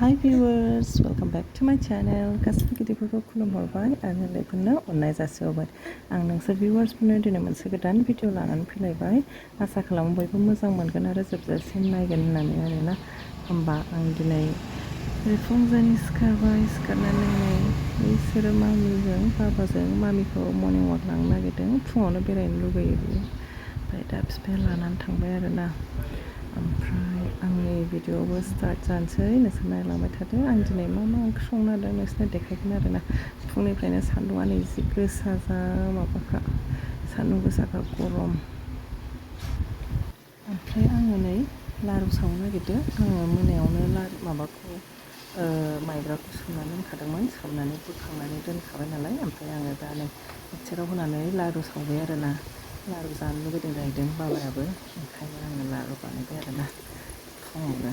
Hi viewers, welcome back to my channel. गासिबो गिदिरफोरखौ खुलुमहरबाय आरो उन्दैफोरनो अननाय जासिहरबाय। आं नोंसोर भिउवार्सफोरनो दिनै मोनसे गोदान भिडिअ लानानै फैलायबाय। आसा खालामो बयबो मोजां मोनगोन आरो जोबजासिम नायगोन होननानै आरोना। होमबा आं दिनै फुंजानि सिखारनानै बिसोरो मामिजों बाबाजों मामिखौ मर्निं वाक लांनो नागिरदों। फुङावनो बेरायनो लुगैयो बियो। ओमफ्राय दा बिफाया लानानै थांबाय आरोना। ओमफ्राय आंनि भिडिअ'आबो स्टार्ट जानोसै, नोंसोर नायलांबाय थादो। आं दिनै मा ओंख्रि संनो नागिरदों नोंसोरनो देखायगोन आरोना। फुंनिफ्रायनो सान्दुंआ नै जि गोसा माबाखा सान्दुं गोसाखा गरम। ओमफ्राय आङो नै लारु सावनो नागिरदों। आङो मोनायावनो माबाखौ माइब्राखौ सोमनानै दोनखादोंमोन, सोमनानै बोखांनानै दोनखाबाय नालाय। ओमफ्राय आङो दा नै मिक्साराव होनानै लारु सावबाय आरोना। लारु जानो लुबैदों जाहैदों बाबायाबो, ओंखायनो आङो लारु बानायबाय आरोना फुङावनो।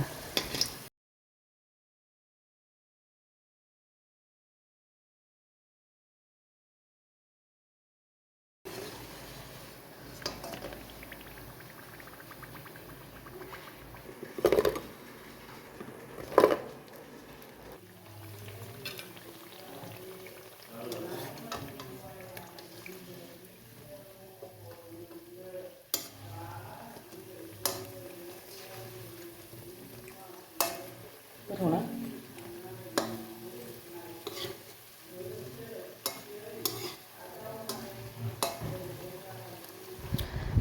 गोथावना?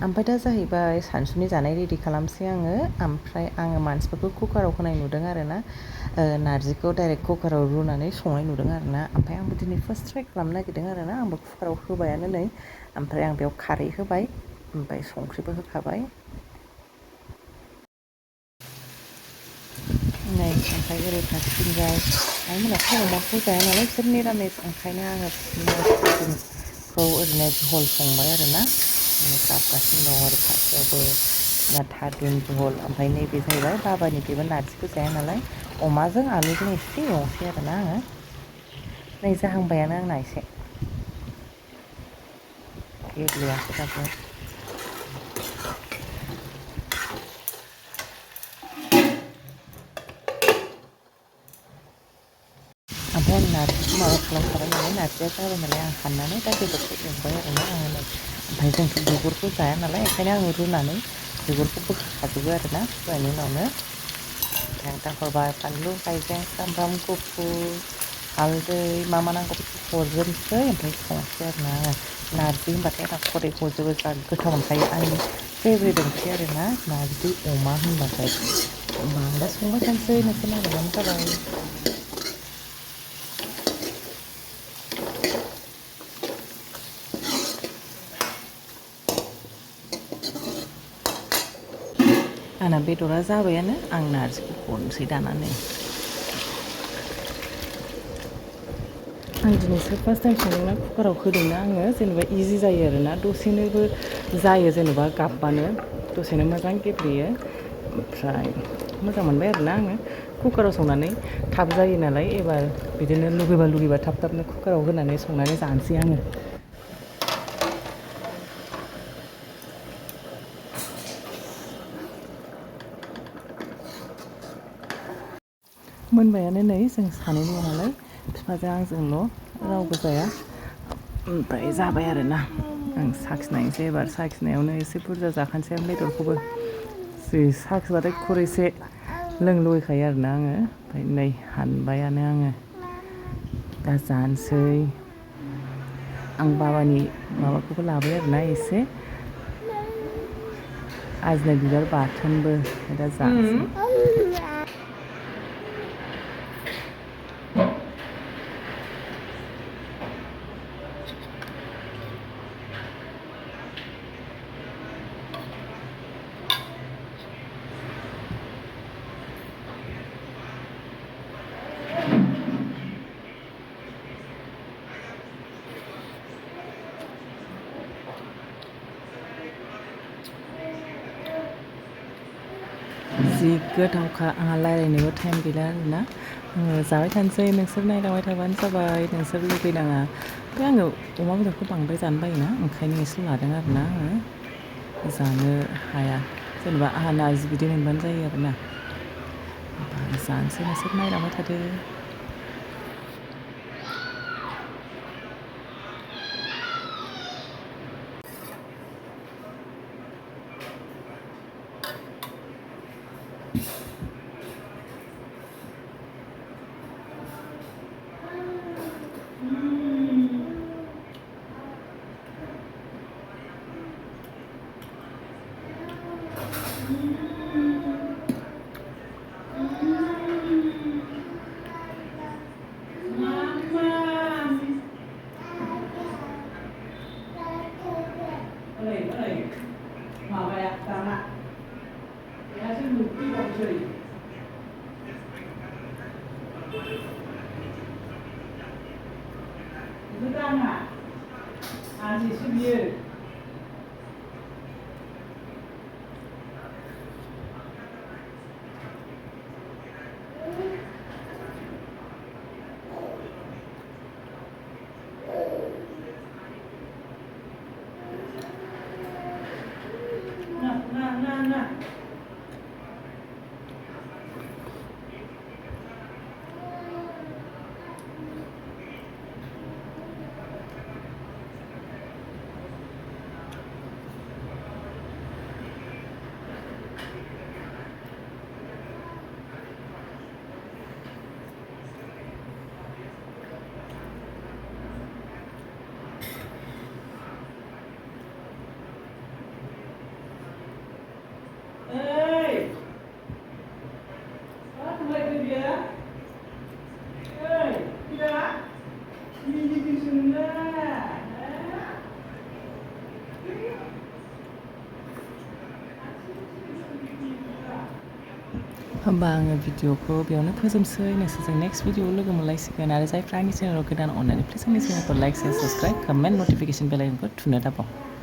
ओमफ्राय दा जाहैबाय सानसुनि जानाय रेडि खालामसै आङो। ओमफ्राय आङो मानसिफोरखौ कुकाराव होनाय नुदों आरोना। नारजिखौ डाइरेक्ट कुकाराव रुनानै संनाय नुदों आरोना। ओमफ्राय आंबो दिनै फार्स्ट ट्राइ खालामनो नागिरदों आरोना। आंबो कुकाराव होबायानो नै। ओमफ्राय आं बेयाव खारै होबाय, ओमफ्राय संख्रिबो होखाबाय। नै ओमफ्राय ओरै फारसेथिंजाय आइमोनाथ' अमाखौ जाया नालाय, बिसोर निरामिस। ओंखायनो आङो चिकेनखौ ओरैनो झल संबाय आरोना। गाबगासिनो दं ओरै खाथियावबो थारुन झल। ओमफ्राय नैबे जाहैबाय बाबानि, बेबो नारजिखौ जाया नालाय, अमाजों आलुजों एसे एवनोसै आरोना आङो। नै जाहांबायानो आंना एसे गेब्लेयाखै दाबो। ओमफ्राय आं नारजिखौ माबा खालामखाबाय नालाय, नारजिया जाबाय नालाय, आं हाननानै दा बेदरखौ एवबाय आरोना आङो नै। ओमफ्राय जोंथ' बिगुरखौ जाया नालाय, ओंखायनो आङो रुनानै बिगुरखौ बोखाखाजोबो आरोना रुनायनि उनावनो। ओमफ्राय आं दा हरबाय फानलु, हाइजें, सामब्राम गुफुर, हालदै मा नांगौ बेखौ हरजोबनोसै। ओमफ्राय संसै आरोना आङो। नारजि होनबाथाय आंना खदै गजोबो, जा गोथाव मोनखायो। आंनि फेभरेट ओंख्रि आरोना नारजि अमा होनबाथाय। होमबा आं दा संबाय थानोसै, नोंसोर नायलांबानो जाबाय। आंना बेदरा जाबायानो, आं नारजिखौ हरनोसै दाना नै। आं दिनैसो फार्स्ट टाइम संदोंना, कुकाराव होदोंना आङो। जेनेबा इजि जायो आरोना, दसेनोबो जायो, जेनेबा गाबबानो दसेनो मोजां गेब्लेयो। ओमफ्राय मोजां मोनबाय आरोना आङो। कुकाराव संनानै थाब जायो नालाय, एबार बिदिनो लुगैबा थाबनो कुकाराव होनानै संनानै जानोसै आङो। मोनबायानो नै, जों सानैल' नालाय, बिफाजों आंजोंल', रावबो जाया। ओमफ्राय जाबाय आरोना। आं साखिनायनोसै एबार। साखिनायावनो एसे बुरजा जाखानोसै आं बेदरखौबो। जि साखिबाथाय खुरैसे लोंनो लुगैखायो आरोना आङो। ओमफ्राय नै हानबायानो आङो। दा जानोसै। आं बाबानि माबाखौबो लाबाय आरोना एसे, आजिनाय बिबार बाथोनबो। दा जानोसै। जि गोथावखा, आंहा रायज्लायनोबो टाइम गैला आरोना। आङो जाबाय थानोसै, नोंसोर नायलांबाय थाबानो जाबाय। नोंसोर लुगैनाङा। ओमफ्राय आङो अमा बेदरखौ बांद्राय जानो बायोना, ओंखायनो एसे लादों आरोना आङो। जानो हाया, जेनेबा आंहा नारजि बिदै मोनबानो जायो आरोना। जानोसै नोंसोर नायलांबाय थादो होमबा आङो भिडिअखौ बेयावनो फोजोबसै नोंसोरजों नेक्स्ट भिडिअआव लोगो मोनलायसिगोन आरो जायफ्रा आंनि चेनेलाव गोदान अननानै प्लिज आंनि चेनेलखौ like share subscribe comment notification bell आइकनखौ थुनो दाबाव